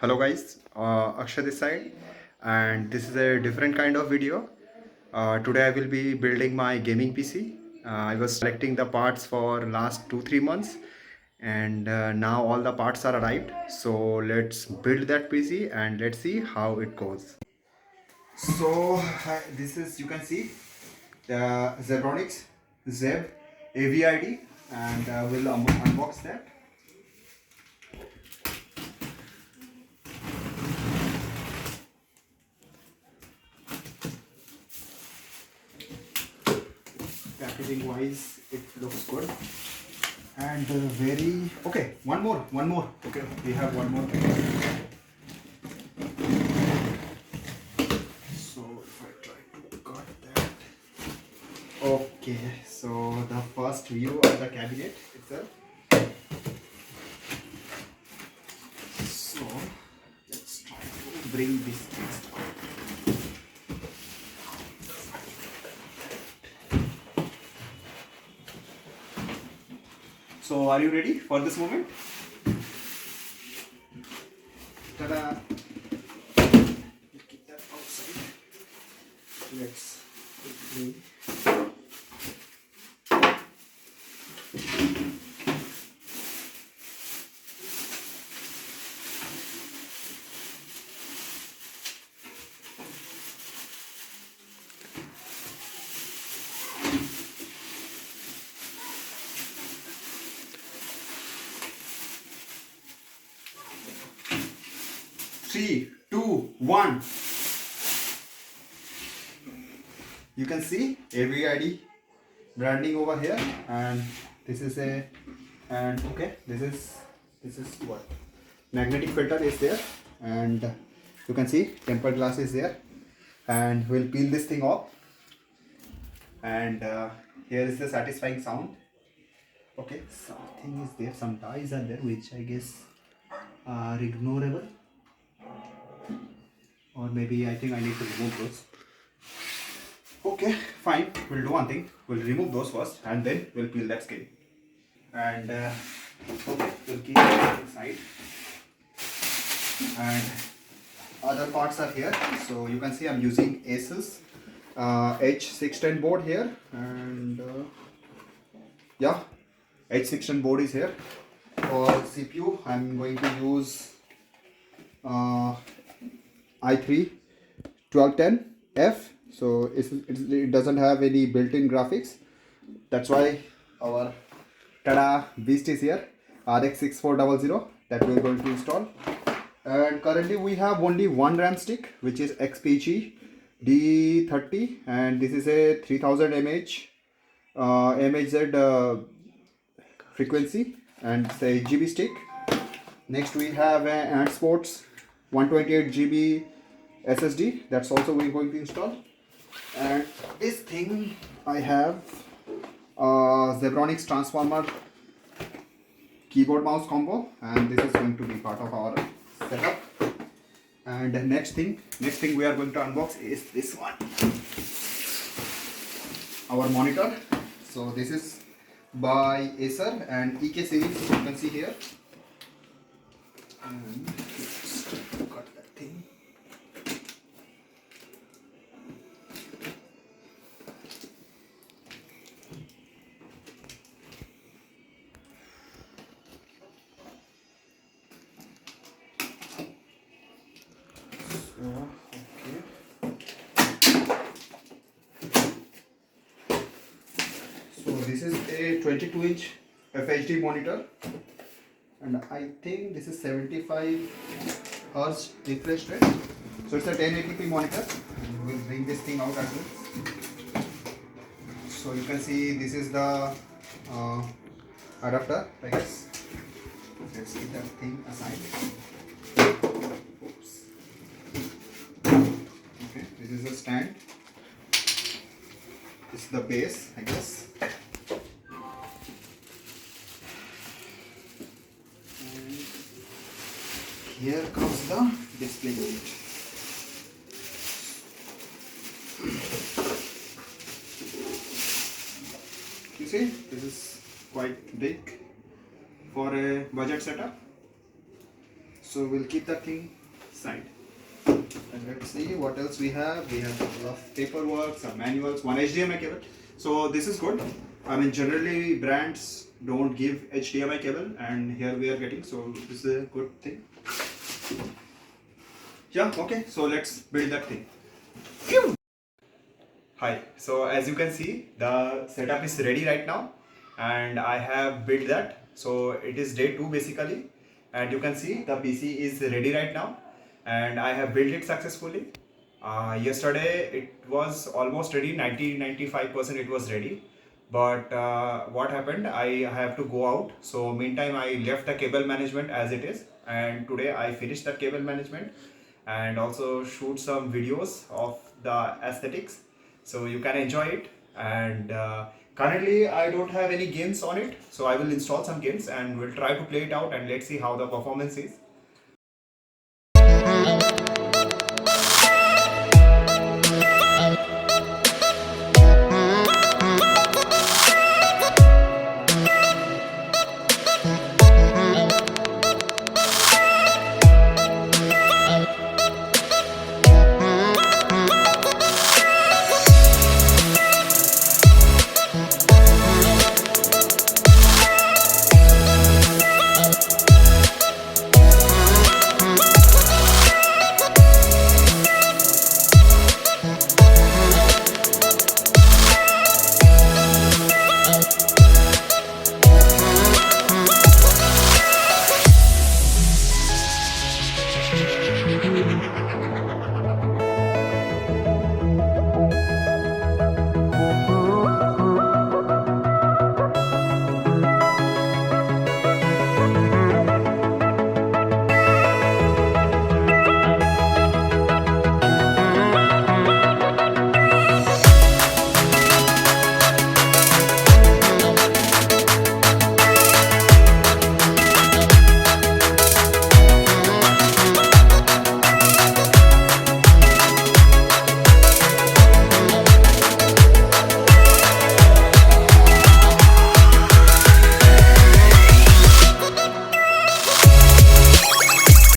Hello guys, Akshay this side, and this is a different kind of video. Today I will be building my gaming PC. I was selecting the parts for last 2-3 months, and now all the parts are arrived. So let's build that PC and let's see how it goes. So this is, you can see the Zebronics Zeb AVID, and we'll unbox that. Packaging wise it looks good, and very okay. One more okay, we have one more package. So if I try to cut that, okay, so the first view of the cabinet itself. So let's try to bring this things down. So are you ready for this moment? Ta-da! Keep that outside. Let's quickly. Three, two, one. You can see AVID branding over here, and this is a, and okay, this is what magnetic filter is there, and you can see tempered glass is there, and we'll peel this thing off, and here is the satisfying sound. Okay, something is there, some dies are there which I guess are ignorable, or maybe I think I need to remove those. Okay, fine, we'll do one thing, we'll remove those first and then we'll peel that skin, and okay, we'll keep it inside, and other parts are here. So you can see I'm using Asus H610 board here, and yeah, H610 board is here. For CPU I'm going to use i3 1210F. So it doesn't have any built-in graphics, that's why our tada beast is here, RX 6400, that we're going to install. And currently we have only one RAM stick, which is XPG D30, and this is a 3000 mHz frequency, and it's a 8GB stick. Next we have an Ant Sports 128GB SSD, that's also we're going to install. And this thing I have Zebronics transformer keyboard mouse combo, and this is going to be part of our setup. And the next thing we are going to unbox is this one, our monitor. So this is by Acer and EK series, you can see here. And let's cut that thing. So this is a 22-inch FHD monitor, and I think this is 75 Hz refresh rate. So it's a 1080p monitor. We'll bring this thing out as well. So you can see this is the adapter, I guess. Let's keep that thing aside. Oops. Okay, this is the stand. This is the base, I guess. And here comes the display unit. You see, this is quite big for a budget setup. So we'll keep that thing aside. And let's see what else we have. We have a couple of paperwork, some manuals, one HDMI cable. So this is good. I mean, generally brands don't give HDMI cable, and here we are getting. So this is a good thing. Yeah. Okay. So let's build that thing. Phew! Hi. So as you can see, the setup is ready right now, and I have built that. So it is day 2 basically, and you can see the PC is ready right now, and I have built it successfully. Yesterday it was almost ready, 90-95% it was ready. But what happened? I have to go out. So meantime, I left the cable management as it is, and today I finished that cable management and also shoot some videos of the aesthetics, so you can enjoy it. And currently I don't have any games on it, so I will install some games and we'll try to play it out and let's see how the performance is.